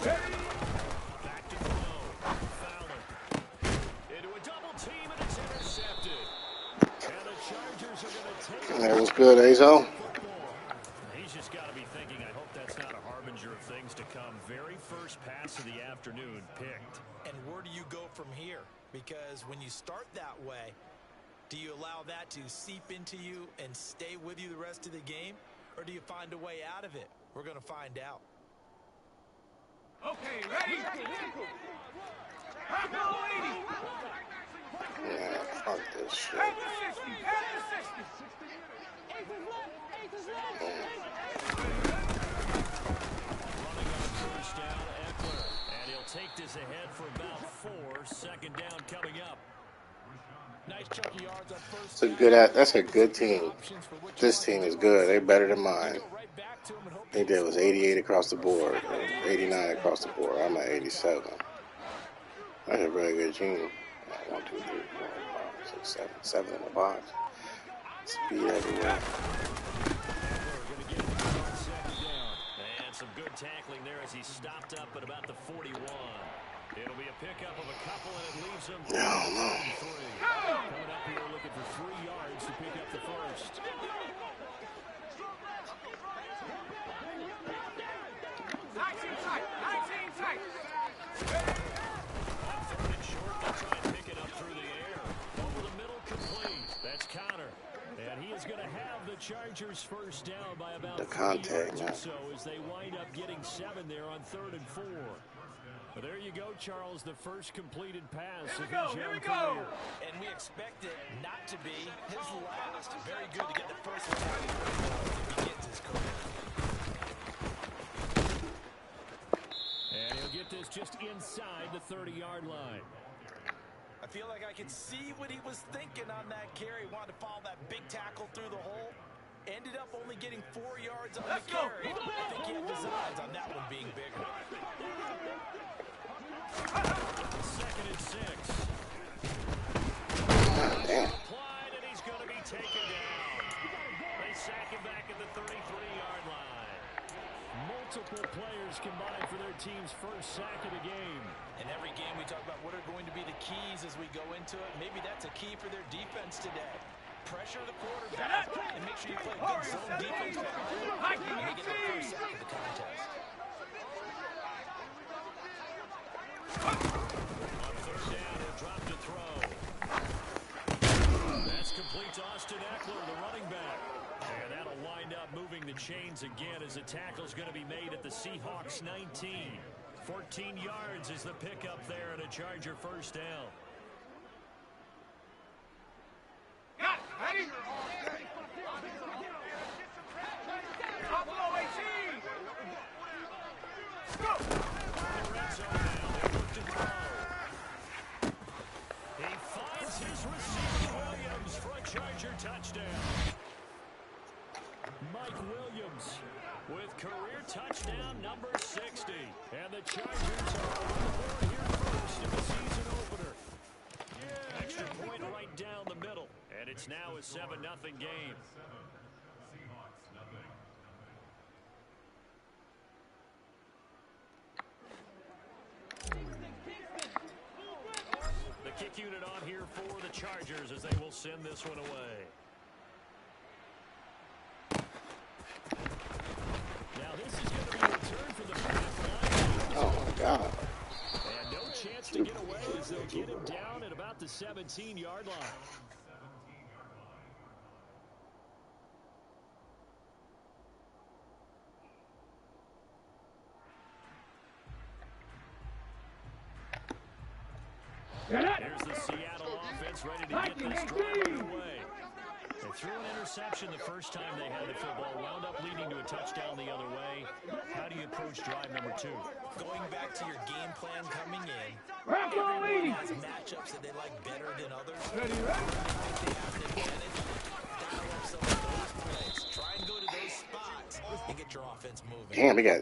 Back to throw. Fowler. Into a double team, and it's intercepted. And the Chargers are going to take it. That was good, Azo. He's just got to be thinking, I hope that's not a harbinger of things to come. Very first pass of the afternoon picked. And where do you go from here? Because when you start that way, do you allow that to seep into you and stay with you the rest of the game? Or do you find a way out of it? We're going to find out. Okay, ready? Yeah, fuck this shit. Head to 60, head to 60. Running on first down, Eckler. And he'll take this ahead for about 4. Second down coming up. Nice chunky yards on first. It's a good. That's a good team. This team is good. They're better than mine. I think that was 88 across the board, 89 across the board. I'm at 87. That's a very good team. 1, 2, 3, 4, 5, 6, 7 in the box. Speed everywhere. And some good tackling there as he stopped up at about the 41. It'll be a pickup of a couple, and it leaves him No. coming up here looking for 3 yards to pick up the first. Chargers first down by about the 3 contact, yards or man. so as they wind up getting 7 there on 3rd and 4. But there you go, Charles, the first completed pass of his young career. And we expect it not to be his last. Very good to get the first one out he begins his career. And he'll get this just inside the 30-yard line. I feel like I can see what he was thinking on that carry. Wanted to follow that big tackle through the hole. Ended up only getting 4 yards on the carry. I think he had designs on that one being bigger. 2nd and 6. Damn. Applied, and he's going to be taken down. They sack him back at the 33-yard line. Multiple players combined for their team's first sack of the game. In every game we talk about what are going to be the keys as we go into it. Maybe that's a key for their defense today. Pressure the quarterback and make sure you play good zone defense. And they get the first sack of the contest. On 3rd down, he'll drop to throw. That's complete to Austin Eckler, the running back. And that'll wind up moving the chains again as the tackle's going to be made at the Seahawks 19. 14 yards is the pickup there and a Charger first down. Got it, ready? Buffalo 18. Go. Red zone now. They look to throw. He finds his receiver Williams for a Charger touchdown. Mike Williams with career touchdown number 60. And the Chargers are on the board here first in the season opener. Extra point right down the middle. And it's now a 7-0 game. The kick unit on here for the Chargers as they will send this one away. Now this is going to be a return for the back line. Oh my God. And no chance to get away as they'll get him down at about the 17-yard line. Here's the Seattle offense ready to get this drive underway. They threw an interception the first time they had the football, wound up leading to a touchdown the other way. How do you approach drive number 2? Going back to your game plan coming in, Buffalo everyone 80. has matchups that they like better than others. Ready, They have an advantage. Dial up some of those plays. Try and go to those spots and get your offense moving. Damn, we got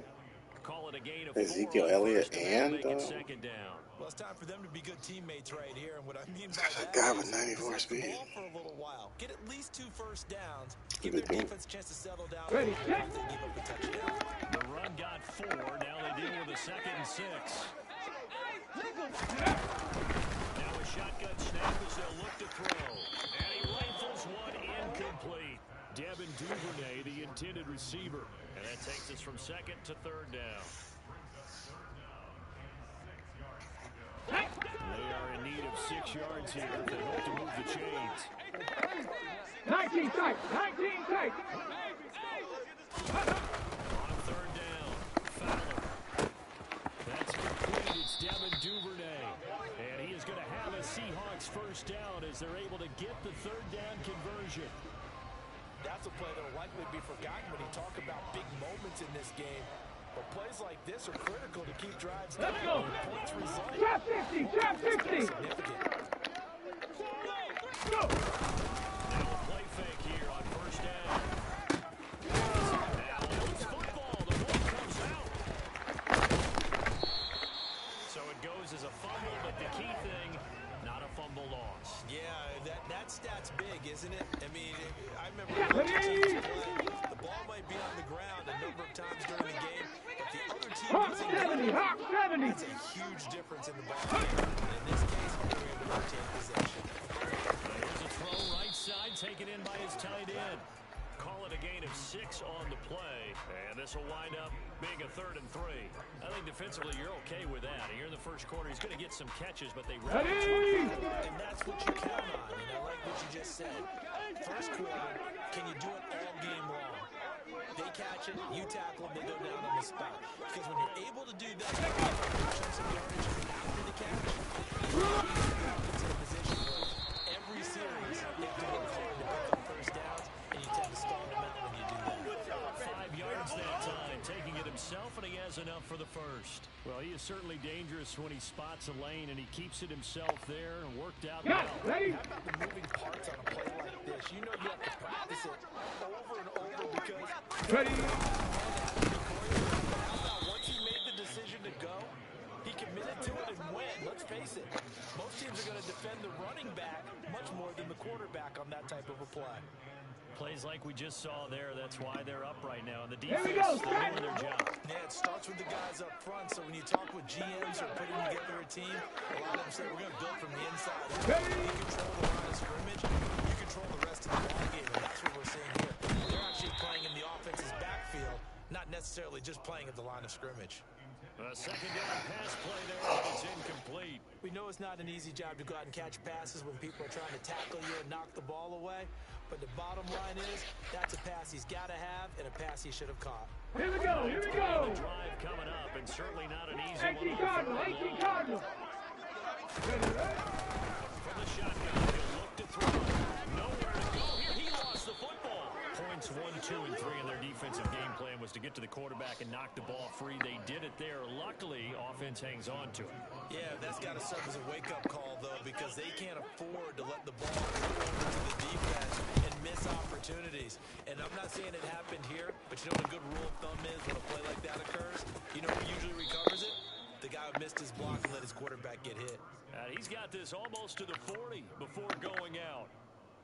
Call it a gain of Ezekiel 4 on Elliott first and, make it second down. Well, it's time for them to be good teammates right here. And what I mean by That's a that guy with is 94 possess the speed. ball for a little while. Get at least 2 first downs. Give Good their team. defense a chance to settle down. Ready, If they give up a touchdown. The run got 4. Now they deal with with a 2nd and 6. Now a shotgun snap as they'll look to throw. And he rifles one incomplete. Devin Duvernay, the intended receiver. And that takes us from 2nd to 3rd down. They are in need of 6 yards here if they hope to move the chains. 19 tight, 19 tight. On 3rd down, Fowler. That's complete. It's Devin Duvernay. And he is going to have a Seahawks 1st down as they're able to get the 3rd down conversion. That's a play that will likely be forgotten when you talk about big moments in this game. But plays like this are critical to keep drives going. Let's go. Points result. Trap 50, trap 50. Significant. Go. Now a play fake here on 1st down. Now it's football. The ball comes out. So it goes as a fumble, but the key thing, not a fumble loss. Yeah, that stat's big, isn't it? I mean, I remember watching teams play. The ball might be on the ground a number of times during the game, but the other team Hawk isn't 70, Hawk 70. That's a huge difference in the ball game. In this case, they're able to retain possession. Here's a throw right side, taken in by his tight end. Call it a gain of 6 on the play, and this will wind up being a 3rd and 3. I think defensively you're okay with that. Here in the 1st quarter, he's going to get some catches, but they Ready. And that's what you count on, and I like what you just said. 1st quarter, can you do it all game long? They catch it, you tackle them, they go down on the spot. Because when you're able to do that, you get chunks of yardage after the catch. It's in a position where every series, they have to work hard to pick up 1st downs, and you tend to stall them out when you do that. 5 yards that time, taking it himself, and he has enough for the 1st. Well, he is certainly dangerous when he spots a lane, and he keeps it himself there and worked out Got well. it. Ready. How about the moving parts on a play like this? You know you have to practice it over and over because Ready. once he made the decision to go, he committed to it and went. Let's face it, most teams are going to defend the running back much more than the quarterback on that type of a play. Plays like we just saw there, that's why they're up right now. And the Here we defense, go, they're Scott. doing their job. Yeah, it starts with the guys up front, so when you talk with GMs or putting together a team, a lot of them say we're going to build from the inside. Ready. You control the line of scrimmage, you control the rest of the ball game, and that's what we're seeing here. They're actually playing in the offense's backfield, not necessarily just playing at the line of scrimmage. A 2nd down pass play there, but it's incomplete. We know it's not an easy job to go out and catch passes when people are trying to tackle you and knock the ball away, but the bottom line is that's a pass he's got to have and a pass he should have caught. Here we go, here we go. The drive coming up, and certainly not an easy 18 one. Cardinal, 18 Cardinal. Ready, ready. From the shotgun, he'll look to throw. Nowhere to go here. He lost the football. Points 1, 2, and 3 in their defensive game plan was to get to the quarterback and knock the ball free. They did it there. Luckily, offense hangs on to it. Yeah, that's got to serve as a wake-up call, though, because they can't afford to let the ball go over to the defense and miss opportunities. And I'm not saying it happened here, but you know what a good rule of thumb is when a play like that occurs? You know who usually recovers it? The guy who missed his block and let his quarterback get hit. He's got this almost to the 40 before going out.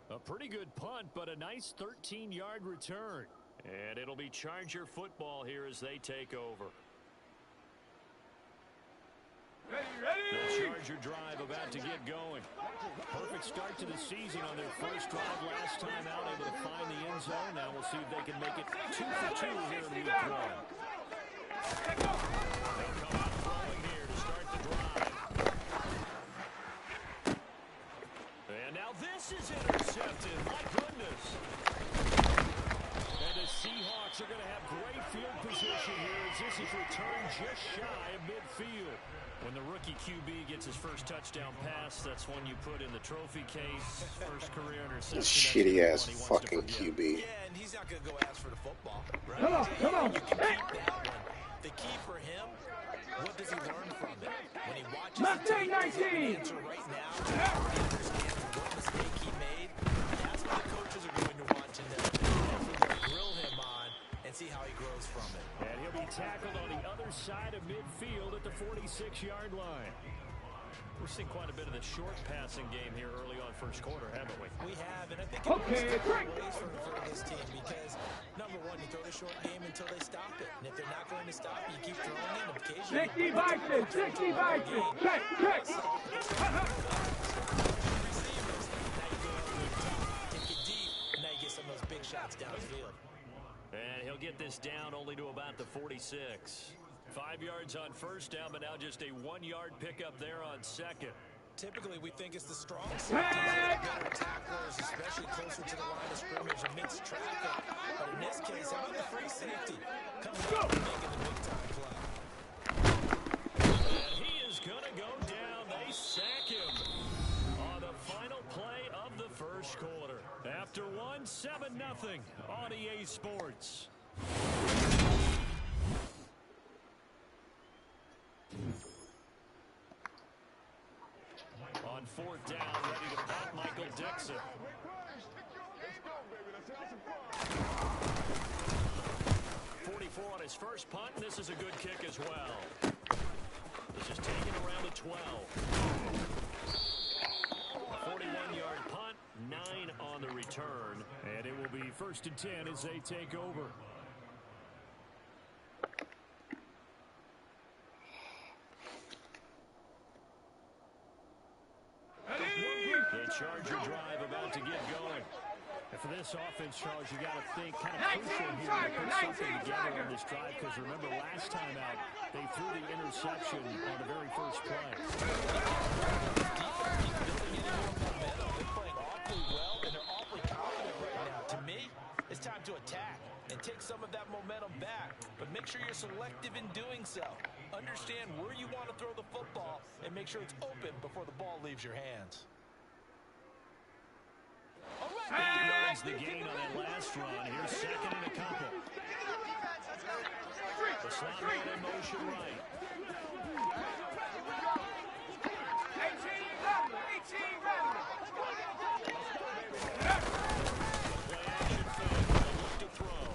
A pretty good punt, but a nice 13-yard return. And it'll be Charger football here as they take over. Ready, The ready. Charger drive about to get going. Perfect start to the season on their 1st drive last time out, able to find the end zone. Now we'll see if they can make it 2 for 2 here in week 1. They'll come out throwing here to start the drive. And now this is intercepted. My goodness. And the Seahawks are going to have great field position here as this is returned just shy of midfield. When the rookie QB gets his first touchdown pass, that's one you put in the trophy case. First career interception. Shitty-ass fucking QB. Yeah, and he's not going to go ask for the football. Right? Come on, come on. You can keep that one. The key for him, what does he learn from it? When he watches the Mustang tape, does he have an 19. answer right now? He understands what mistake he made. That's what the coaches are going to want to know. Hopefully they'll grill him on and see how he grows from it. And he'll be tackled on the other side of midfield at the 46-yard line. We've seen quite a bit of the short passing game here early on first quarter, haven't we? We have, and I think Okay, it's break. ways for this team because, number one, you throw the short game until they stop it. And if they're not going to stop it, you keep throwing it. And occasionally, 60 Vikings, 60 Vikings. Check, check. receivers. Now you go over the top, take it deep, and now you get some of those big shots downfield. And he'll get this down only to about the 46. 5 yards on first down, but now just a 1-yard pickup there on second. Typically, we think it's the strong safeties that are better tacklers, especially closer to the line of scrimmage amidst traffic. But in this case, how about the free safety coming up and making the big-time play? And he is going to go down. They sack him on the final play of the first quarter. After 1, 7-0 on EA Sports. On 4th down, ready to punt, Michael Dixon. 44 on his first punt, and this is a good kick as well. This is taken around the 12. 41-yard punt, 9 on the return, and it will be 1st and 10 as they take over. The Charger drive about to get going. And for this offense, Charles, you got to think kind of crucial here to put something together on this drive, because remember last time out, they threw the interception on the very first play. They're playing awfully well, and they're awfully confident right now. To me, it's time to attack and take some of that momentum back, but make sure you're selective in doing so. Understand where you want to throw the football and make sure it's open before the ball leaves your hands. 8 yards the gain on that last run. Here's second and a couple. The slot man in motion right. 18 run. Play action fake. They'll look to throw.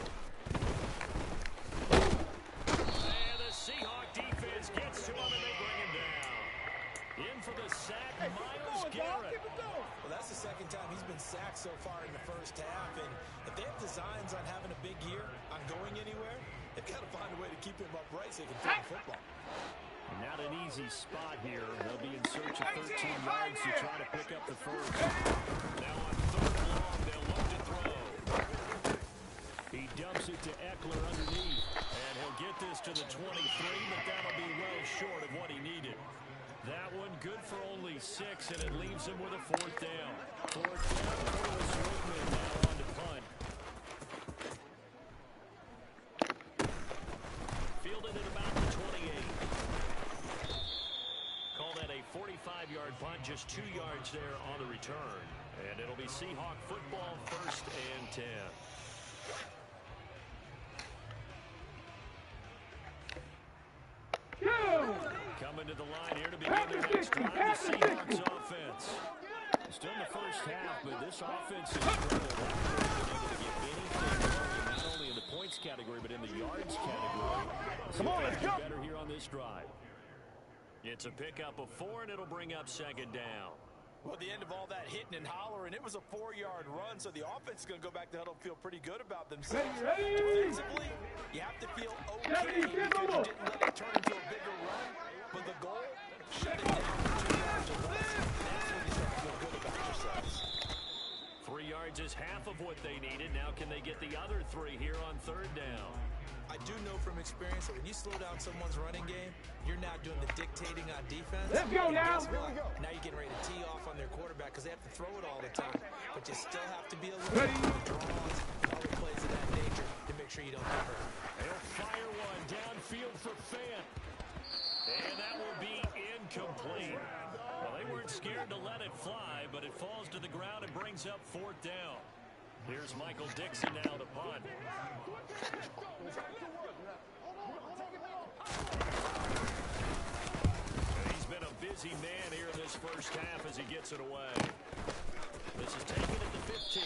And the Seahawk defense gets to him and they bring him down. In for the sack, Myles Garrett. Well, that's the second time he's been sacked so far in the first half, and if they have designs on having a big year, on going anywhere, they've got to find a way to keep him upright so he can throw the football. Not an easy spot here. They'll be in search of 13 yards to try to pick up the first. Now on 3rd and long, they'll look to throw. He dumps it to Eckler underneath, and he'll get this to the 23, but that'll be well short of what he needed. That one good for only 6, and it leaves him with a 4th down. 4th down, Corliss Whitman now on to punt. Fielded at about the 28. Call that a 45-yard punt, just 2 yards there on the return. And it'll be Seahawk football, 1st and 10. Coming to the line here to begin their next drive, the Seahawks offense. Still in the first half, but this offense has struggled. They've been able to get anything going, not only in the points category, but in the yards category. Come on, let's go. Better here on this drive. It's a pickup of 4, and it'll bring up 2nd down. Well, at the end of all that hitting and hollering, it was a 4-yard run, so the offense is going to go back to huddle and feel pretty good about themselves. Defensively, you have to feel okay because you didn't let it turn into a bigger run, but the goal, shut it down for 2 yards or less. That's when you start to feel good about yourselves. 3 yards is half of what they needed. Now can they get the other 3 here on 3rd down? I do know from experience that when you slow down someone's running game, you're now doing the dictating on defense. Let's go now. Now you're getting ready to tee off on their quarterback because they have to throw it all the time. But you still have to be alert to the draws, other plays of that nature to make sure you don't get hurt. They'll fire one downfield for Fant. And that will be incomplete. Well, they weren't scared to let it fly, but it falls to the ground and brings up 4th down. Here's Michael Dixon now to punt. He's been a busy man here in this first half as he gets it away. This is taken at the 15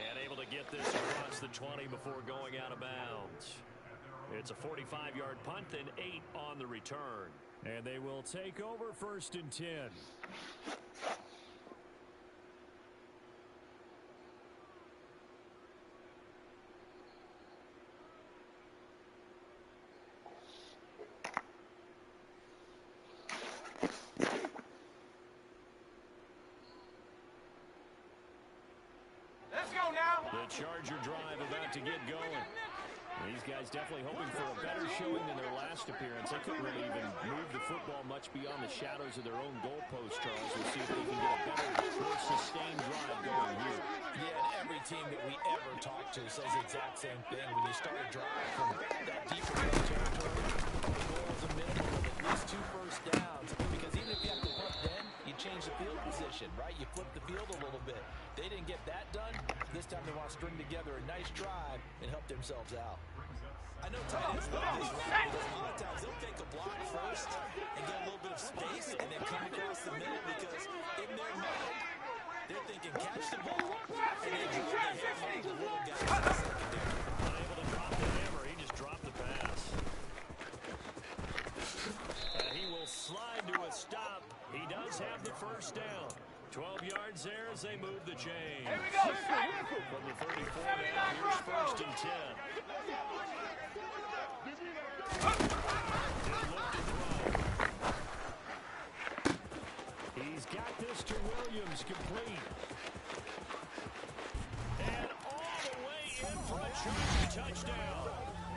and able to get this across the 20 before going out of bounds. It's a 45-yard punt and 8 on the return. And they will take over 1st and 10. Let's go now. The Charger drive about to get going. These guys definitely hoping for a better showing than their last appearance. They couldn't really even move the football much beyond the shadows of their own goalpost, Charles. We'll see if they can get a better, more sustained drive going here. Yeah, and every team that we ever talk to says the exact same thing. When you start a drive from that deep in red territory, the goal is a minimum of at least 2 first downs. Because even if you have to punt then, you change the field position, right? You flip the field a little bit. They didn't get that done. This time they want to string together a nice drive and help themselves out. I know tight ends love this run because a lot of times they'll take a block first and get a little bit of space and then come across the middle because in their mind, they're thinking catch the ball and then drop the hammer to the little guy in the secondary. Unable to drop the hammer, he just dropped the pass. And he will slide to a stop. He does have the first down. 12 yards there as they move the chain. Here we go. From the 34 now, here's 1st and 10. He's got this to Williams, complete. And all the way in for a Charger touchdown.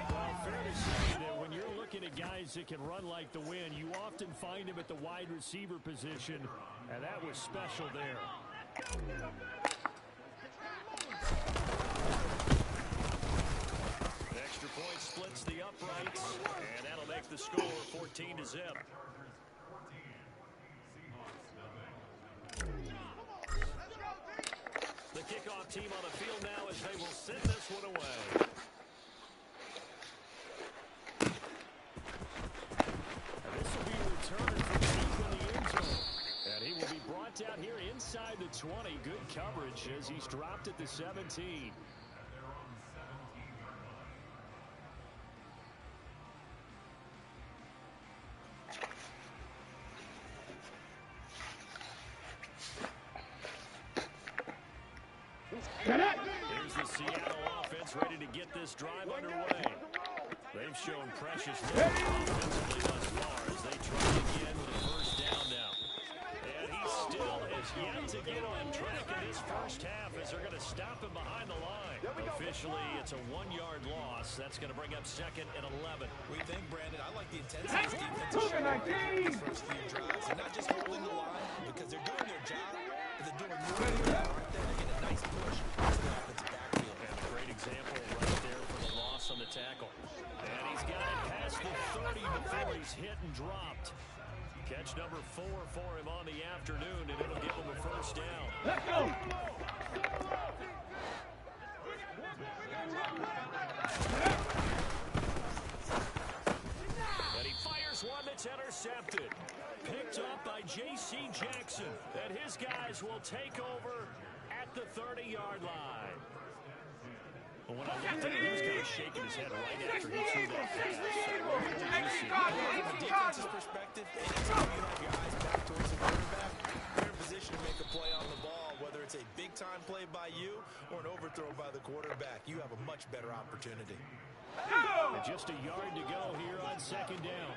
Well, fair to say that when you're looking at guys that can run like the wind, you often find them at the wide receiver position, and that was special there. Extra point splits the uprights, and that'll make the score 14-0. The kickoff team on the field now as they will send this one away. And this will be returned from deep in the end zone. And he will be brought down here inside the 20. Good coverage as he's dropped at the 17. Here's the Seattle offense ready to get this drive underway. They've shown precious little offensively thus far as they try again with a first down now. And he still has yet to get on track in this first half as they're going to stop him behind the line. Officially, it's a 1-yard loss. That's going to bring up 2nd and 11. We think, Brandon, I like the intensity this defense is showing these first few drives. They're not just holding the line because they're doing their job, but they're doing more than that, aren't they? They get a nice push to the offensive backfield. And a great example right there for the loss on the tackle. And he's got it past the 30 before he's hit and dropped. Catch number 4 for him on the afternoon, and it'll give him a first down. Let's go. And he fires one that's intercepted. Picked up by J.C. Jackson. And his guys will take over at the 30-yard line. But when I looked at him, he was kind of shaking his head right after he threw that pass. What did you see? From a defense's perspective, anytime you have your eyes back towards the quarterback, you're in position to make a play on the ball. Whether it's a big-time play by you or an overthrow by the quarterback, you have a much better opportunity. And just a yard to go here on 2nd down.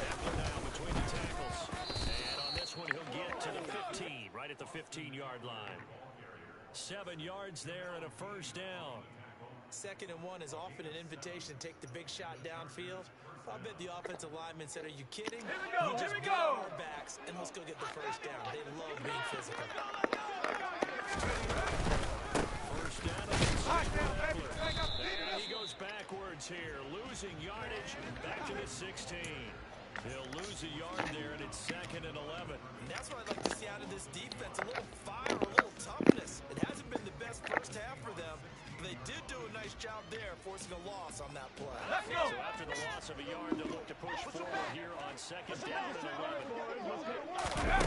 Eckler now between the tackles. And on this one, he'll get to the 15, right at the 15-yard line. 7 yards there and a first down. 2nd and 1 is often an invitation to take the big shot downfield. I bet the offensive lineman said, are you kidding? Here we go, just here we get go. on our backs and let's go get the first down. They love being physical. First down against Eckler. And he goes backwards here, losing yardage back to the 16. He'll lose a yard there, and it's 2nd and 11. And that's what I'd like to see out of this defense, a little fire, a little toughness. It hasn't been the best first half for them, but they did do a nice job there, forcing a loss on that play. Let's go. So after the loss of a yard, they'll look to push forward here on 2nd down and 11. Now they'll throw here.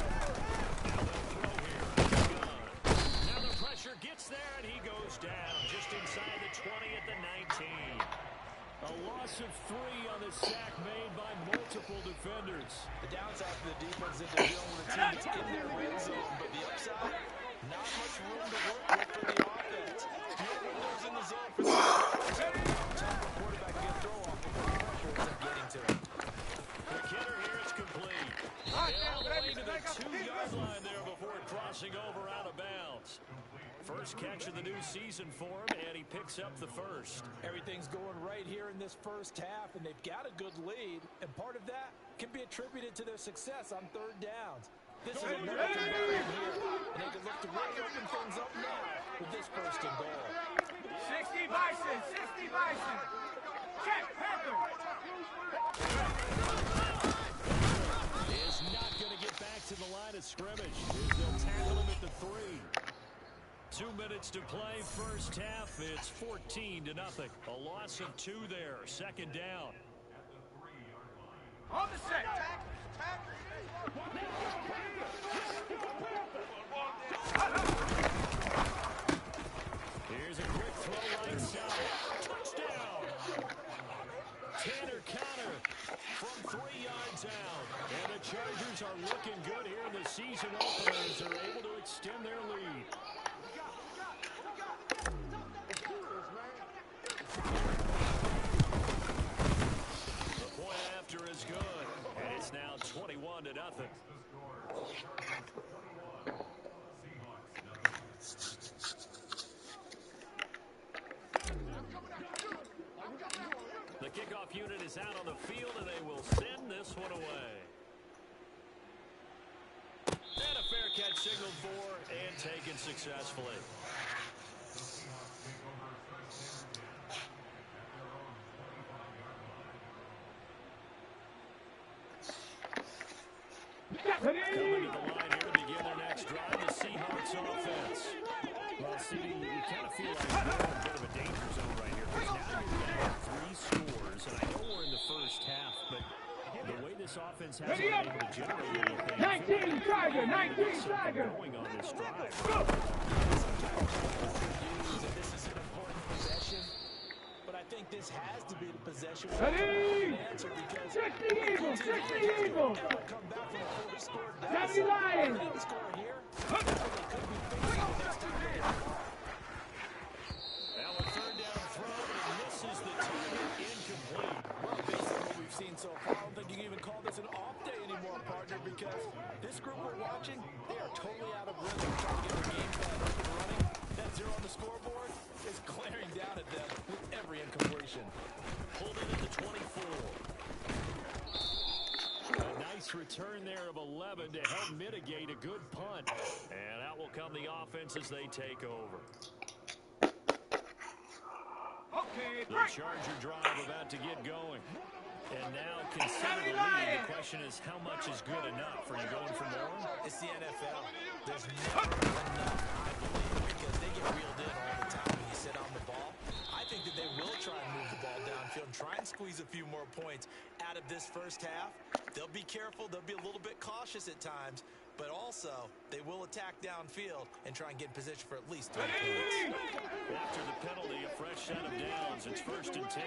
Now the pressure gets there, and he goes down just inside the 20 at the 19. A A loss of 3 on the sack made by multiple defenders. The downside for the defense is they're dealing with a team that's in their red zone, but the upside, not much room to work with for the offense. Few windows in the zone for the quarterback can throw off before the pressure ends up getting to him. The kicker here is complete. And all the way to the 2-yard line there before crossing over out of bounds. First catch of the new season for him, and he picks up the first. Everything's going right here in this first half, and they've got a good lead, and part of that can be attributed to their success on third downs. This is a marathon here, and they can look to really open things up now with this first and goal. 60 Bison, 60 Bison. Check, Panther. Is not going to get back to the line of scrimmage. They'll tackle him at the 3. 2 minutes to play, first half. It's 14-0. A loss of 2 there. Second down. On the set. Here's a quick throw right side. Touchdown. Tanner Conner from 3 yards out. And the Chargers are looking good here in the season opener as they're able to extend their lead. The point after is good, and it's now 21-0. The kickoff unit is out on the field, and they will send this one away. And a fair catch signaled for and taken successfully. Coming to the line here to begin their next drive, the Seahawks offense. Well, CD, you kind of feel like you're in a bit of a danger zone right here, because now you're down 3 scores, and I know we're in the first half, but the way this offense hasn't been able to generate anything. 19 Tiger, 19 Tiger. Going on this drive. This is an important possession, but I think this has to be the possession. Ready? Answer because 60 Eagles, 60 Eagles. come back from a 40-score 70 Lions. score here. They could be facing the next time. Now a third down throw, and he misses the target, incomplete. Well, based on what we've seen so far, I don't think you can even call this an off day anymore, partner, because this group we're watching, they are totally out of rhythm trying to get their game plan up and running. That 0 on the scoreboard is glaring down at them with every incompletion. Pulled it at the 24. A nice return there of 11 to help mitigate a good punt. And out will come the offense as they take over. Okay, The Charger drive about to get going. And now consider the lead. The question is, how much is good enough? Are you going for more? It's the NFL. There's never enough, I believe, because they get reeled in all the time when you sit on the ball. I think that they will try and move the ball downfield and try and squeeze a few more points out of this first half. They'll be careful. They'll be a little bit cautious at times, but also they will attack downfield and try and get in position for at least 3 points. After the penalty, a fresh set of downs. It's 1st and 10.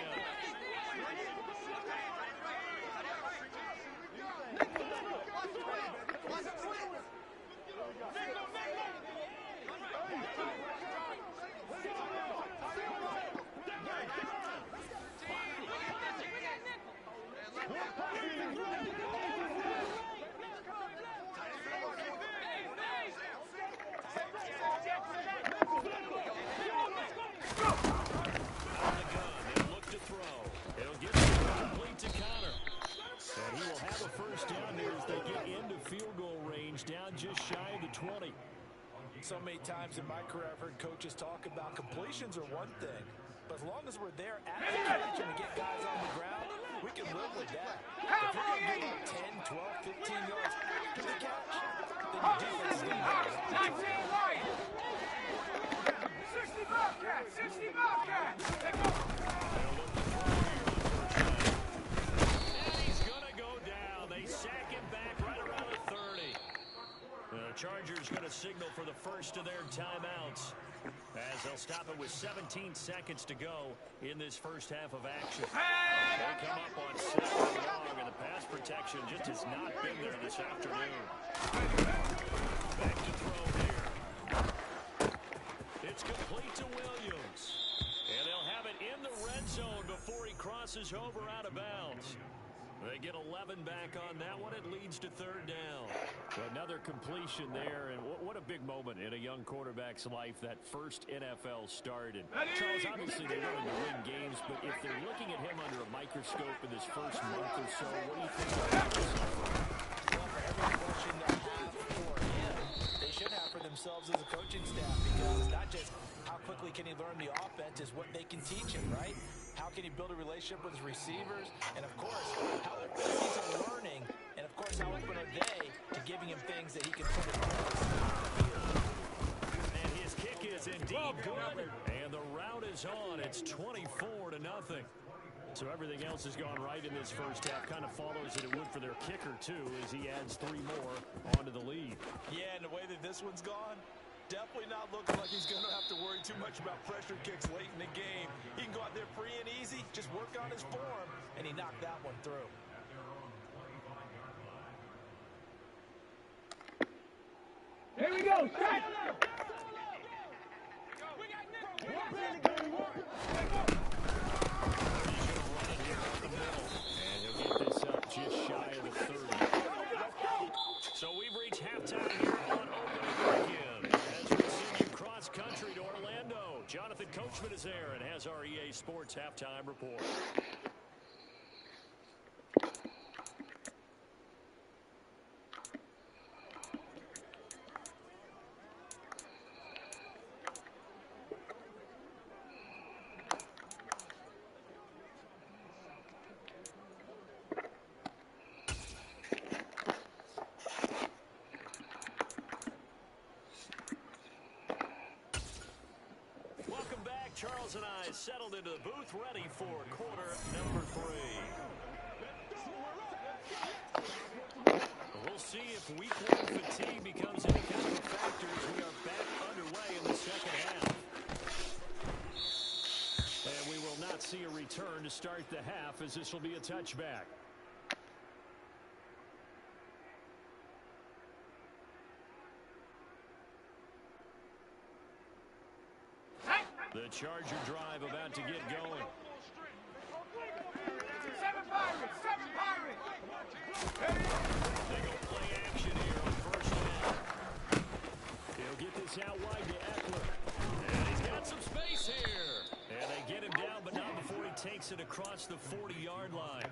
Down just shy of the 20. So many times in my career I've heard coaches talk about completions are one thing, but as long as we're there at the catch and we get guys on the ground, we can live with that. If you're going to give up 10, 12, 15 yards to the catch, then your defense is going to have it. 19 Lions. 60 Bobcats, 60 Bobcats. And he's going to go down. They sack him back right around the 30. The Chargers going to signal for the first of their timeouts. As they'll stop it with 17 seconds to go in this first half of action. They come up on 2nd and long, and the pass protection just has not been there this afternoon. Back to throw here. It's complete to Williams. And they'll have it in the red zone before he crosses over out of bounds. They get 11 back on that one. It leads to 3rd down. Another completion there, and what a big moment in a young quarterback's life, that first NFL start. And Charles, obviously they wanted to win games, but if they're looking at him under a microscope in this first month or so, what do you think about this? Well, for every question they have for him, they should have for themselves as a coaching staff, because it's not just how quickly can he learn the offense, is what they can teach him, right? How can he build a relationship with his receivers? And, of course, how open is he to learning? And, of course, how open are they to giving him things that he can put in place? And his kick is indeed good. And the route is on. It's 24-0. So everything else has gone right in this first half. Kind of follows that it would for their kicker, too, as he adds 3 more onto the lead. Yeah, and the way that this one's gone, definitely not looking like he's going to have to worry too much about pressure kicks late in the game. He can go out there free and easy, just work on his form, and he knocked that one through. Here we go. Set. And he'll get this up just shy of the 30. So we've reached halftime here on opening weekend. As we send you cross country to Orlando, Jonathan Coachman is there and has our EA Sports halftime report. Charles and I settled into the booth, ready for quarter number 3. We'll see if week 1 fatigue becomes any kind of a factor as we are back underway in the second half. And we will not see a return to start the half, as this will be a touchback. The Charger drive about to get going. 7 Pirates. 7 Pirates. They go play action here on first down. He'll get this out wide to Eckler. And he's got some space here. And they get him down, but not before he takes it across the 40-yard line.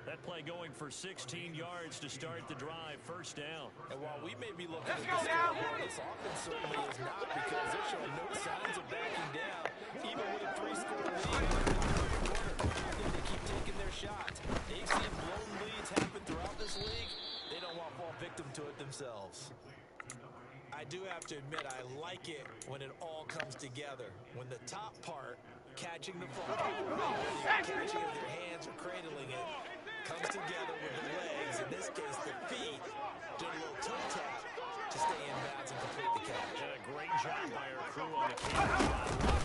That play going for 16 yards to start the drive, first down. And while we may be looking at the scoreboard, this offense certainly is not, because they're showing no signs of backing down. Even with a 3-score lead in the third quarter, I think they keep taking their shots. They've seen blown leads happen throughout this league. They don't want to fall victim to it themselves. I do have to admit, I like it when it all comes together. When the top part, catching the football, catching it with their hands or cradling it, comes together with the legs, in this case the feet, do a little toe tap to stay in bounds and complete the catch. And a great job by our crew on the camera.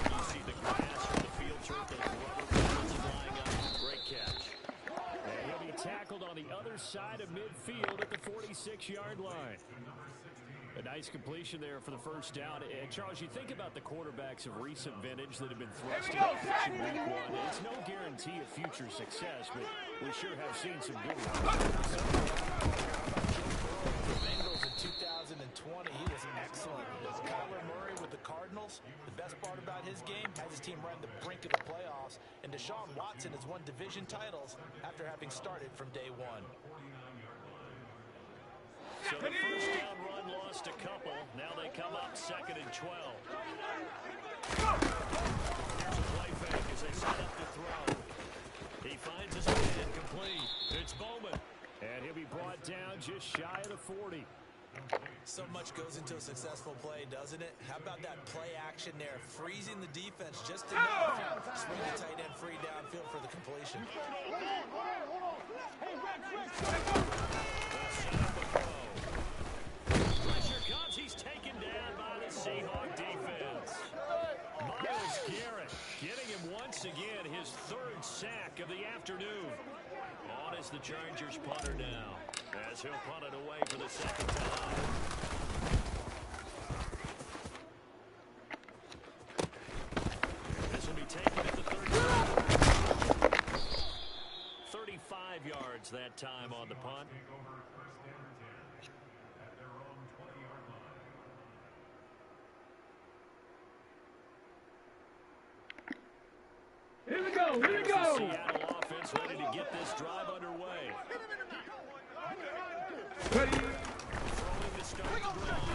You see the grass or the field turf, those rubber bands flying up. Great catch. And he'll be tackled on the other side of midfield at the 46-yard line. A nice completion there for the first down. And Charles, you think about the quarterbacks of recent vintage that have been thrust into action week 1. It's no guarantee of future success, but we sure have seen some good ones. The Bengals in 2020, he was excellent. Kyler Murray with the Cardinals, the best part about his game, has his team right on the brink of the playoffs. And Deshaun Watson has won division titles after having started from day 1. So the first down run lost a couple. Now they come up 2nd and 12. Here's a play fake as they set up the throw. He finds his man complete. It's Bowman. And he'll be brought down just shy of the 40. So much goes into a successful play, doesn't it? How about that play action there? Freezing the defense just enough. Swing the tight end free downfield for the completion. Pressure comes. He's taken down by the Seahawk defense. Getting him once again, his third sack of the afternoon. On is the Chargers punter now, as he'll punt it away for the second time. This will be taken at the 35 yards that time on the punt. Here we go, here we The go. Seattle offense ready to get this drive underway. Ready. Throwing to start the drive.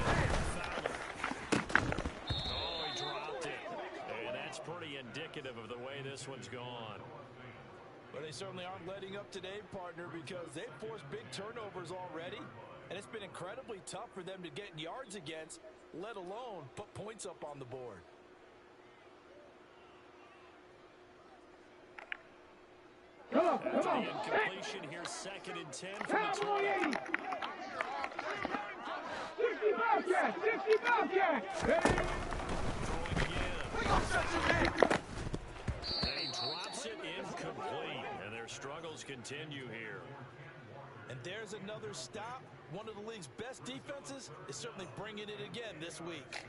Oh, he dropped it. And that's pretty indicative of the way this one's gone. But they certainly aren't letting up today, partner, because they've forced big turnovers already. And it's been incredibly tough for them to get yards against, let alone put points up on the board. Come on, After come on. the incompletion, here's 2nd and 10 from the Cowboy 20. 80. 60 Bobcat, 60 Bobcat. Ready. Throwing again. And he drops it incomplete. And their struggles continue here. And there's another stop. One of the league's best defenses is certainly bringing it again this week.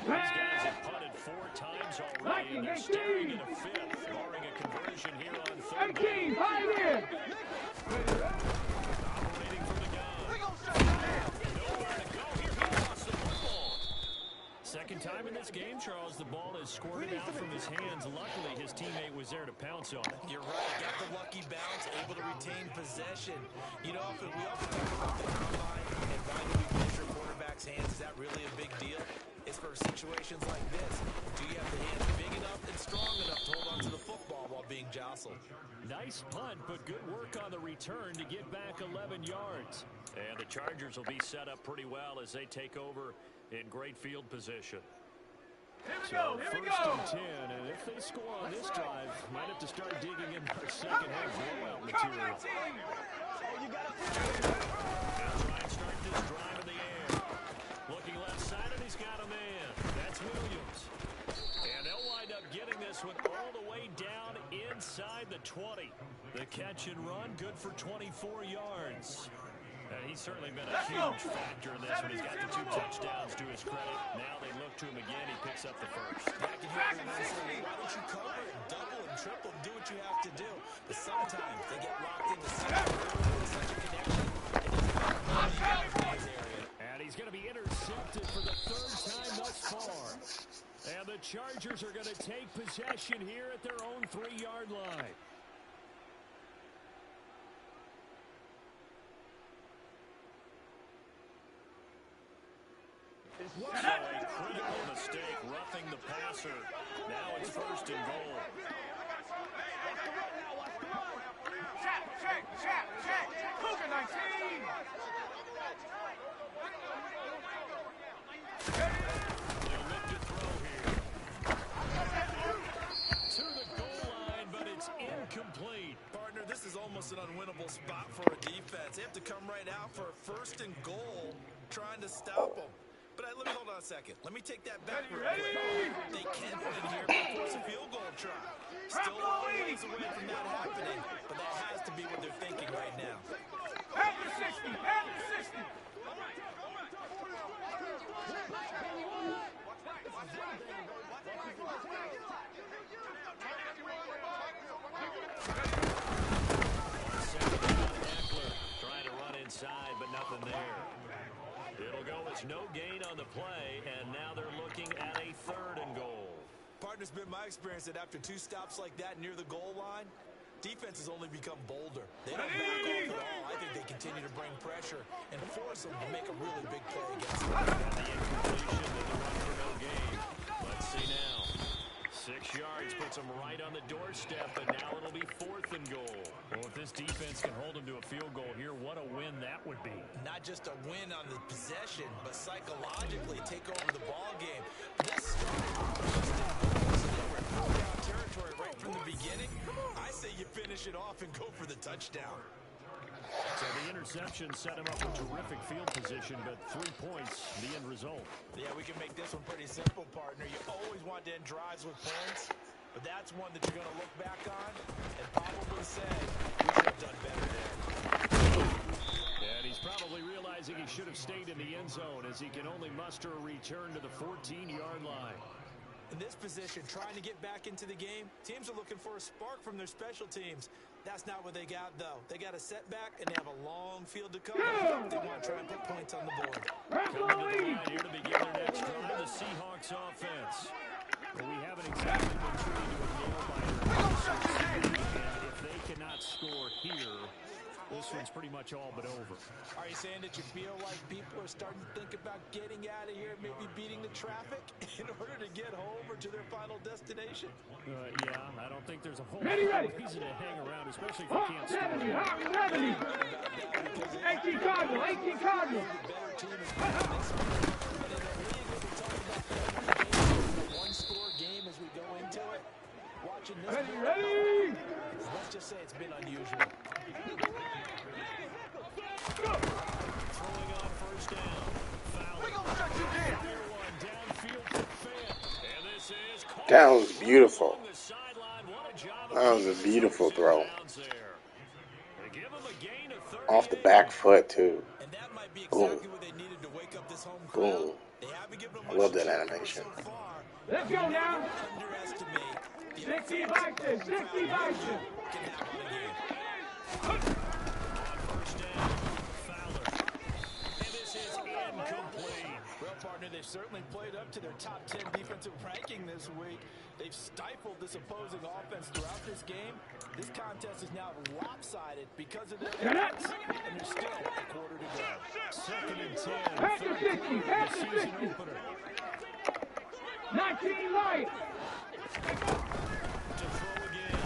These guys have punted 4 times already, and they're staring at a 5th, barring a conversion here on 3rd down. 18, pioneer. Operating from the gun. Nowhere to go here. He lost the football. Second time in this game, Charles, the ball is squirted out from his hands. Luckily, his teammate was there to pounce on it. You're right. Got the lucky bounce, able to retain possession. You know, we often talk about the combine and why do we measure quarterbacks' hands? Is that really a big deal? It's for situations like this. Do you have the hands big enough and strong enough to hold onto the football while being jostled? Nice punt, but good work on the return to get back 11 yards. And the Chargers will be set up pretty well as they take over in great field position. Here we First go. and 10, and if they score on this drive, might have to start digging in our second half blowout material. Now try and start this drive in the air. Looking left side, and he's got a man. That's Williams. And they'll wind up getting this one all the way down inside the 20. The catch and run, good for 24 yards. He's certainly been a huge factor in this one. He's got the 2 touchdowns to his credit. Now they look to him again. He picks up the first. I can hear everyone saying, why don't you cover it, double and triple, do what you have to do. But sometimes they get locked into such a connection. And he's going to be intercepted for the 3rd time thus far. And the Chargers are going to take possession here at their own 3-yard line. So a critical mistake, roughing the passer. Now it's 1st and goal. Check. Cougar 19. They'll look to throw here. To the goal line, but it's incomplete. Partner, this is almost an unwinnable spot for a defense. They have to come right out for a 1st and goal, trying to stop them. But let me hold on a second. Let me take that back. They can win here, but force a field goal try. Still a long ways away from that happening, but that has to be what they're thinking right now. After 60. After 60. Eckler trying to run inside, but nothing there. It'll go as no gain on the play, and now they're looking at a 3rd and goal. Partner's been my experience that after 2 stops like that near the goal line, defenses only become bolder. They don't back off at all. I think they continue to bring pressure and force them to make a really big play against them. And the incompletion to the run for no gain. Let's see now. 6 yards puts them right on the doorstep, and now it'll be 4th and goal. Well, if this defense can hold them to a field goal here, what a win that would be. Not just a win on the possession, but psychologically take over the ball game. This territory right from the beginning. I say you finish it off and go for the touchdown. So the interception set him up with terrific field position, but 3 points, the end result. Yeah, we can make this one pretty simple, partner. You always want to end drives with points, but that's one that you're going to look back on and probably say, we should have done better there. And he's probably realizing he should have stayed in the end zone as he can only muster a return to the 14-yard line. In this position, trying to get back into the game, teams are looking for a spark from their special teams. That's not what they got, though. They got a setback, and they have a long field to cover. They want to try and put points on the board. Coming to the line here to begin their next drive, the Seahawks offense. Well, we haven't exactly been treated to a nail-biter. And if they cannot score here, this one's pretty much all but over. Are you saying that you feel like people are starting to think about getting out of here, maybe beating the traffic in order to get home or to their final destination? Yeah, I don't think there's a whole lot of reason to hang around, especially if you can't score. 18 Cardinal, 18 Cardinal. One-score game as we go into it. Watching this. Ready. Let's just say it's been unusual. Throwing on first down. Fowler. Downfield for Fant. And this is caught. That was beautiful. Along the sideline. What a job That was a beautiful throw. They give him a gain of 30. Off the back foot, too. And that might be Boom. exactly what they needed to wake up this home crowd. Boom. They haven't given them I love much that to animation. so far. Let's go now. Underestimate the 60 Bison, 60 Bison. can have on a game. On first down. Fowler. And this is incomplete. Well, partner, they've certainly played up to their top 10 defensive ranking this week. They've stifled this opposing offense throughout this game. This contest is now lopsided because of their defense, and there's still a quarter to go. Second and 10. Pass the 60, pass the Season 60. opener. 19 light. To throw again.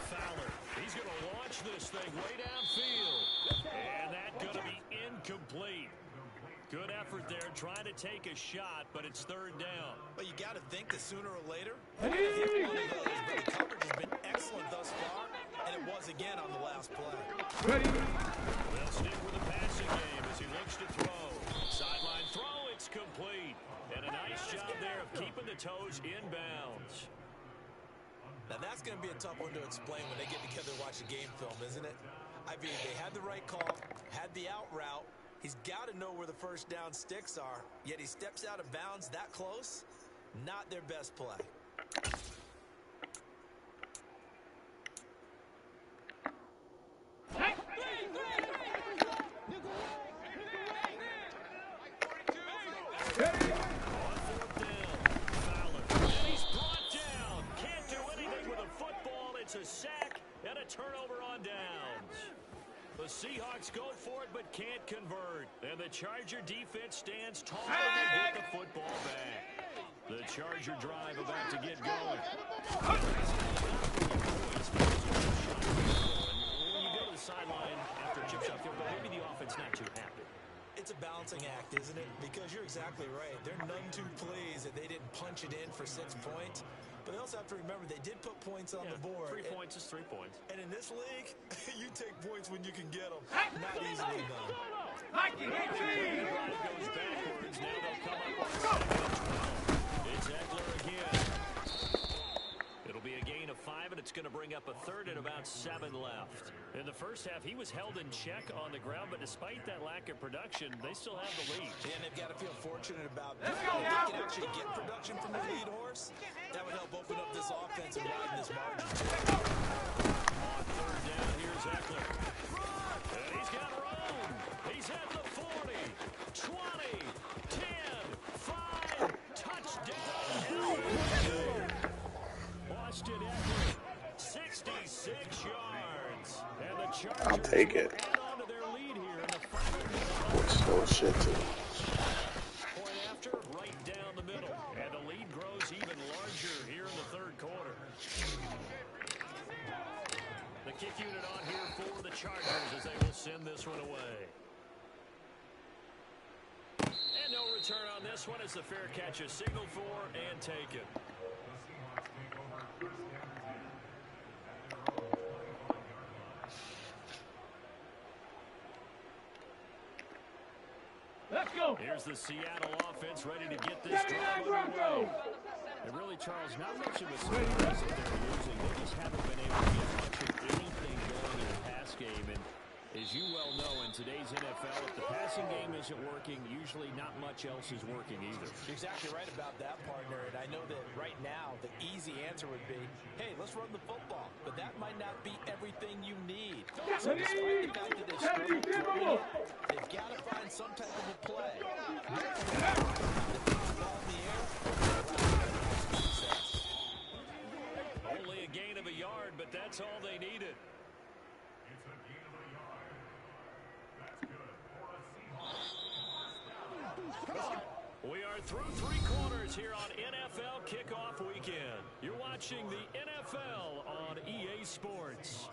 Fowler. He's going to launch this thing way downfield. And that's going to be incomplete. Good effort there, trying to take a shot, but it's third down. But you got to think that sooner or later, Hey. one of those, but the coverage has been excellent thus far, and it was again on the last play. Ready. They'll stick with the passing game as he looks to throw. Sideline throw, it's complete. And a nice job there of keeping the toes inbounds. Now that's going to be a tough one to explain when they get together and watch a game film, isn't it? I mean, they had the right call, had the out route. He's got to know where the first down sticks are, yet he steps out of bounds that close. Not their best play. It's a sack and a turnover on downs. The Seahawks go for it but can't convert. And the Charger defense stands tall and they get the football back. The Charger drive about to get going. When you go to the sideline after a chip shot field goal, maybe the offense not too happy. It's a balancing act, isn't it? Because you're exactly right. They're none too pleased that they didn't punch it in for 6 points. But they also have to remember they did put points on the board. 3 points is 3 points. And in this league, you take points when you can get them. Not easily done. Drive goes backwards. Now they'll come up on second and 12. It's Eckler again. It'll be a gain of 5, and it's going to bring up a third and about 7 left. In the first half, he was held in check on the ground, but despite that lack of production, they still have the lead. And they've got to feel fortunate about that. If they can actually get production from the lead horse, that would help open up this offense and widen this margin. On third down, here's Eckler. And he's got room. He's at the 40, 20, 10, 5, touchdown. Austin Eckler, 66 yards. And the Chargers I'll take it. add on to their lead here in the final. Oh, shit, too. Point after, right down the middle. And the lead grows even larger here in the third quarter. The kick unit on here for the Chargers as they will send this one away. And no return on this one as the fair catch is signaled for and taken. Here's the Seattle offense ready to get this drive underway. And really, Charles, not much of a surprise that they're losing. They just haven't been able to get much of anything going in the pass game. And as you well know, in today's NFL, if the passing game isn't working, usually not much else is working either. You're exactly right about that, partner. And I know that right now the easy answer would be, hey, let's run the football. But that might not be everything you need. So despite the fact that they've struggled throwing it, they've got to find some type of a play. Only a gain of a yard, but that's all they needed. We are through three quarters here on NFL Kickoff Weekend. You're watching the NFL on EA Sports.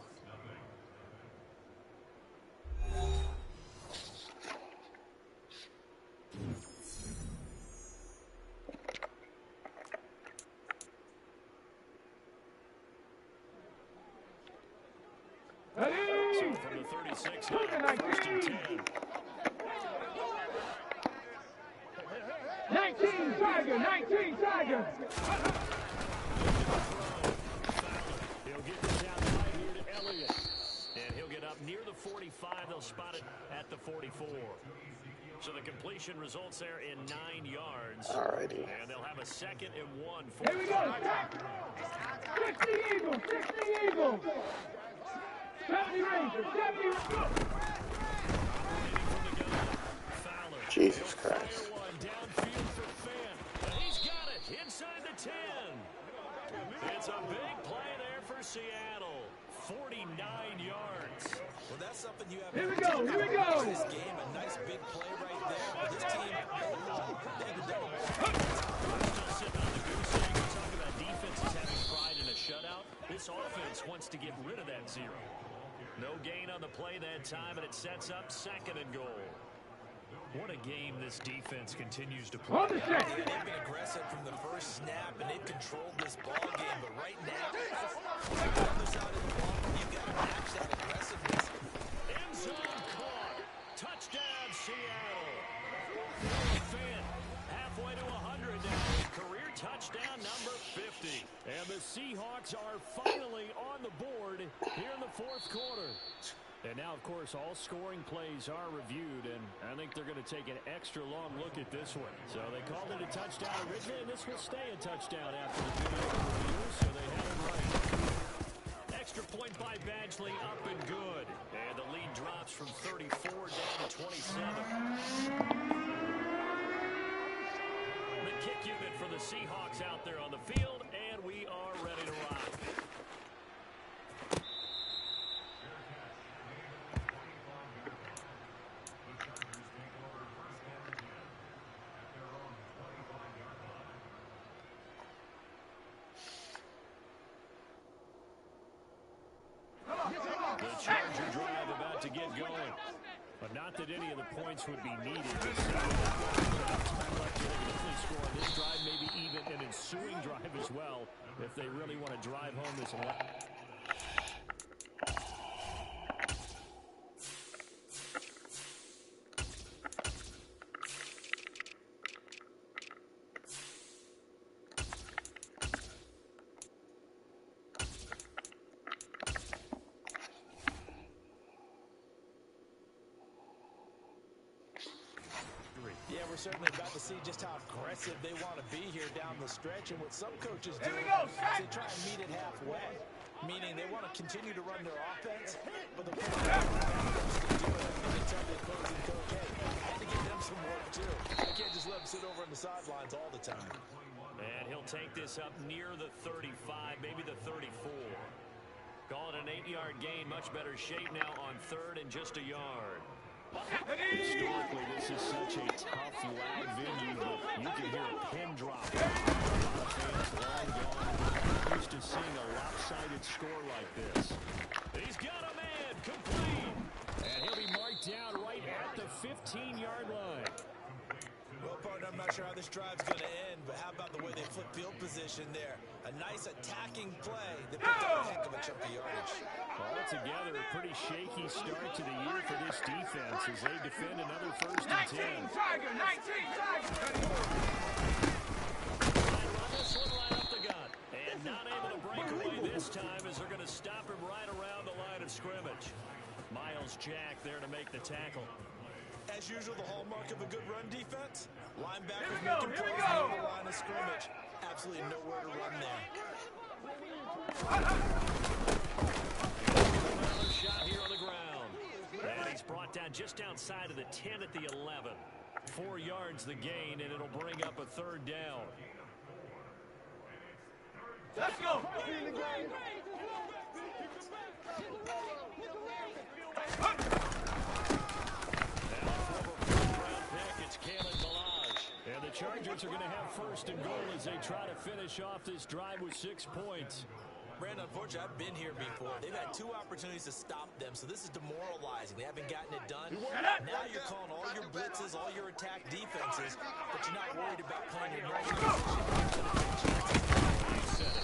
So from the 36 now, first and 10. 19 Tiger. He'll get this out right here to Elliott. And he'll get up near the 45. They'll spot it at the 44. So the completion results there in 9 yards. Alrighty. And they'll have a 2nd and 1 for Here we go. 60 Eagles. 70 Rangers. 70 Rangers. Jesus Christ. Downfield for Fant. And he's got it inside the 10. It's a big play there for Seattle. 49 yards. Well, that's something you have Here we to go. in this game. A nice big play right there. But this team, they've done Still sitting on the goose egg. We talk about defenses having pride in a shutout. This offense wants to get rid of that 0. No gain on the play that time, and it sets up 2nd and goal. What a game this defense continues to play. On the set. They've been aggressive from the first snap, and they've controlled this ball game. But right now, on the other side of the ball, you've got to match that aggressiveness. End zone caught. Touchdown, Seattle. Fant halfway to 100 now. Career touchdown number 50. And the Seahawks are finally on the board here in the 4th quarter. And now, of course, all scoring plays are reviewed, and I think they're going to take an extra long look at this one. So they called it a touchdown originally, and this will stay a touchdown after the video review, so they had it right. Extra point by Badgley, up and good. And the lead drops from 34 down to 27. The kick unit for the Seahawks out there on the field, and we are ready to rock. The Charger drive about to get going. But not that any of the points would be needed. Time left here. They can definitely score on this drive, maybe even an ensuing drive as well, if they really want to drive home this one. Yeah, we're certainly about to see just how aggressive they want to be here down the stretch. And what some coaches do Here we go, is they try and meet it halfway, meaning they want to continue to run their offense, but the point is to do it, and they tell the opposing coach, hey, I had to give them some work too. I can't just let them sit over on the sidelines all the time. And he'll take this up near the 35, maybe the 34. Call it an 8-yard gain. Much better shape now on 3rd and just a yard. Historically, this is such a tough, loud venue, but you can hear a pin drop. A lot of fans long gone. Used to seeing a lopsided score like this. He's got a man, complete. And he'll be marked down right at the 15-yard line. Well, partner, I'm not sure how this drive's going to end, but how about the way they flip field position there? A nice attacking play that picked up a heck of a chunk of yardage. Altogether, a pretty shaky start to the year for this defense as they defend another 1st and 10. 19 Tiger, 19 Tiger. Run this one right up the gut. And not able to break away this time as they're going to stop him right around the line of scrimmage. Miles Jack there to make the tackle. As usual, the hallmark of a good run defense. Linebackers making plays near the line of scrimmage. Absolutely nowhere to run there. Another shot here on the ground. And he's brought down just outside of the 10 at the 11. 4 yards the gain, and it'll bring up a 3rd down. Let's go. And the Chargers are going to have 1st and goal as they try to finish off this drive with 6 points. Brandon, unfortunately, I've been here before. They've had 2 opportunities to stop them, so this is demoralizing. They haven't gotten it done. Now you're calling all your blitzes, all your attack defenses, but you're not worried about playing your normal position.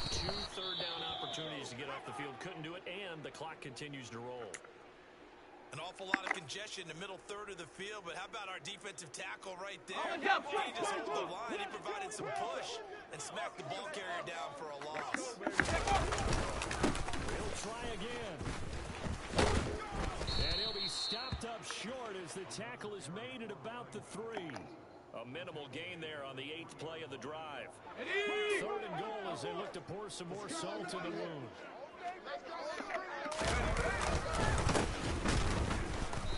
2 third-down opportunities to get off the field. Couldn't do it, and the clock continues to roll. An awful lot of congestion in the middle third of the field, but how about our defensive tackle right there? He just held the line. He provided some push and smacked the ball carrier down for a loss. He'll try again. And he'll be stopped up short as the tackle is made at about the 3. A minimal gain there on the 8th play of the drive. 3rd and goal as they look to pour some more salt in the wound.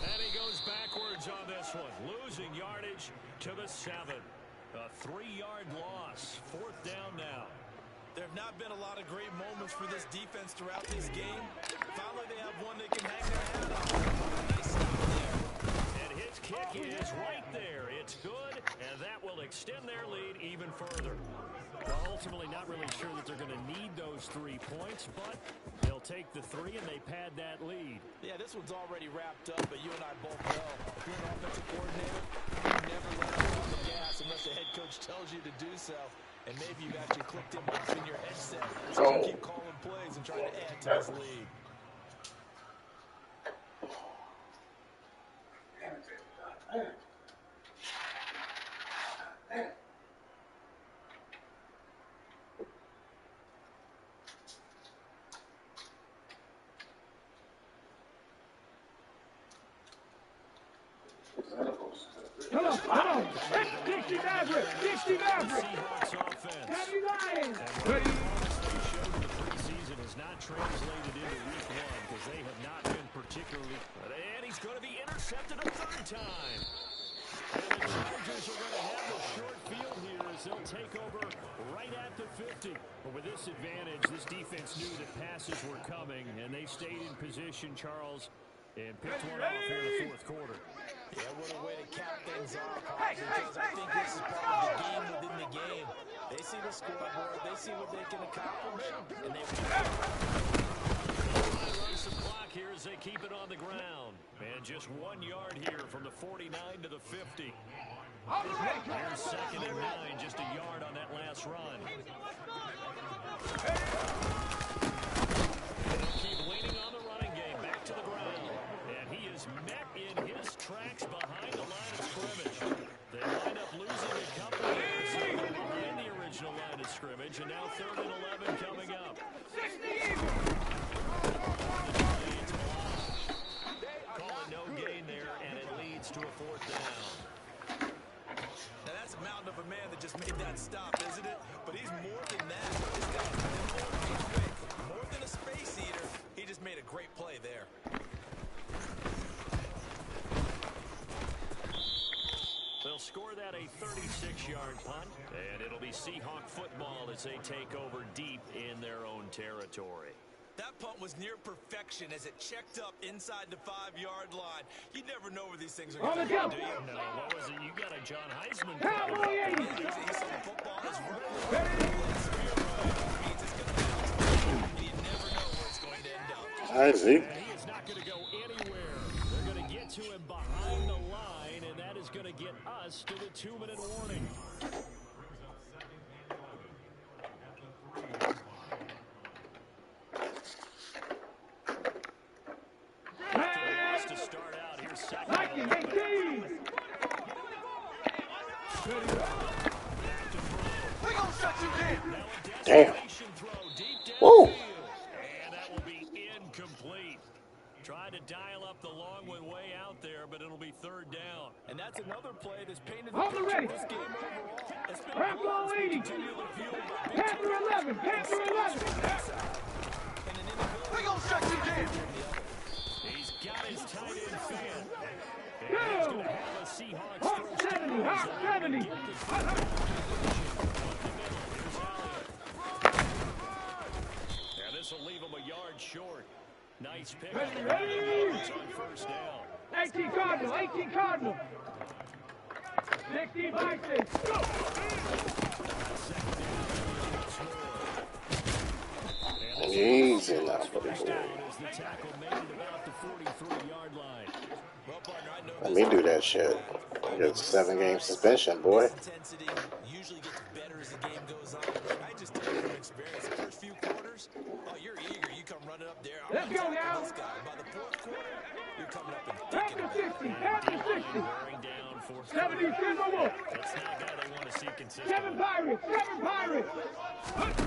And he goes backwards on this one, losing yardage to the 7. A 3-yard loss, 4th down now. There have not been a lot of great moments for this defense throughout this game. Finally, they have one they can hang their hat on. Nice stop there. And his kick is right there. It's good, and that will extend their lead even further. Well, ultimately, not really sure that they're going to need those 3 points, but they'll take the 3 and they pad that lead. Yeah, this one's already wrapped up, but you and I both know if you're an offensive coordinator, you never let up on the gas unless the head coach tells you to do so. And maybe you've actually clicked him off in your headset. So keep calling plays and trying to add to his lead. Come on. 60 Maverick. 60 Maverick. Seahawks offense. Heavy Lions. They showed in the preseason has not translated into week 1 because they have not been particularly. And he's going to be intercepted a 3rd time. And the Chargers are going to have the short field here as they'll take over right at the 50. But with this advantage, this defense knew that passes were coming, and they stayed in position, Charles, and picked one off here in the 4th quarter. Yeah, what a way to cap things off, because I think this is part of the game within the game. They see the scoreboard, they see what they can accomplish, and they Run some clock here as they keep it on the ground. And just 1 yard here from the 49 to the 50. Here's 2nd and 9, just a yard on that last run. They'll keep leaning on the running game, back to the ground. And he is met in his tracks behind the line of scrimmage. They wind up losing a couple of yards behind the original line of scrimmage, and now 3rd and 11 coming up. Calling no gain there, and it leads to a 4th down. Now that's a mountain of a man that just made that stop, isn't it? But he's more than that. This guy's more than a space eater. He just made a great play there. They'll score that a 36-yard punt, and it'll be Seahawk football as they take over deep in their own territory. That punt was near perfection as it checked up inside the 5-yard line. You never know where these things are going to go, do you? No, what was it? You got a John Heisman. Cowboy 80. He's on football is really means it's going to bounce. You never know where it's going to end up. I see. And he is not going to go anywhere. They're going to get to him behind the line, and that is going to get us to the 2-minute warning. To start out here, second. Damn. Woo. And that will be incomplete. Trying to dial up the long way out there, but it'll be third down. And that's another play that's painted the Hold it picture ready. of this game overall. It's been Purple 80. Panther 11. Panther 11. We're going to shut you down. He's got his tight end fan. Go. He's going to have a Seahawks Hawk first 70. Hawk 70. Here's Elliott. And this will leave him a yard short. Nice pick. Ready. It's on first down. 18 Cardinal. 18 Cardinal. 16 Vikings. Go. Easy now for the boy. As the tackle made it about the 43-yard line. Well, partner, I know Let me do that shit. Get 7-game suspension, boy. intensity usually gets better as the game goes on. I just tell you from experience, the first few quarters, oh, you're eager. You come running up there. Let's go now. This guy. By the fourth quarter, you're coming up and Panther 60. Panther 60. Wearing down for 70 Silver Wolf. That's not a guy they want to see consistent. 7 Pirates. 7 Pirates. First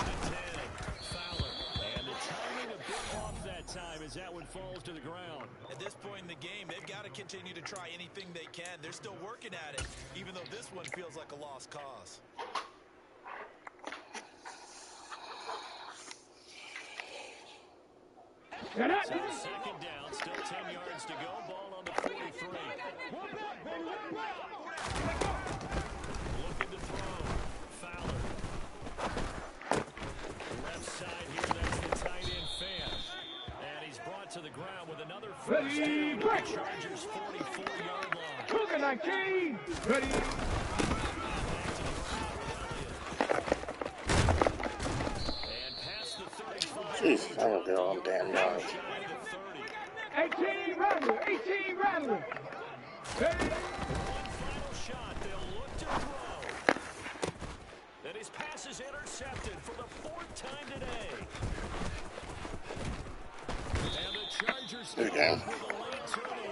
and 10. Fowler. And the timing a bit off that time as that one falls to the ground. At this point in the game, they've got to continue to try anything they can. They're still working at it, even though this one feels like a lost cause. Get up. So second down, still 10 yards to go. Ball on the 43. Looking to throw. Fowler. Left side here, that's the tight end fan. And he's brought to the ground with another first Ready, down. break. Chargers 44-yard line. Cougar 19. Ready. And past the 35. Jeez, I don't get all them damn yards. 18 Rattler. 18 Rattler. Ready. Final shot, they'll look to throw. And his pass is intercepted for the 4th time today. And the Chargers Good game. with a late turnover.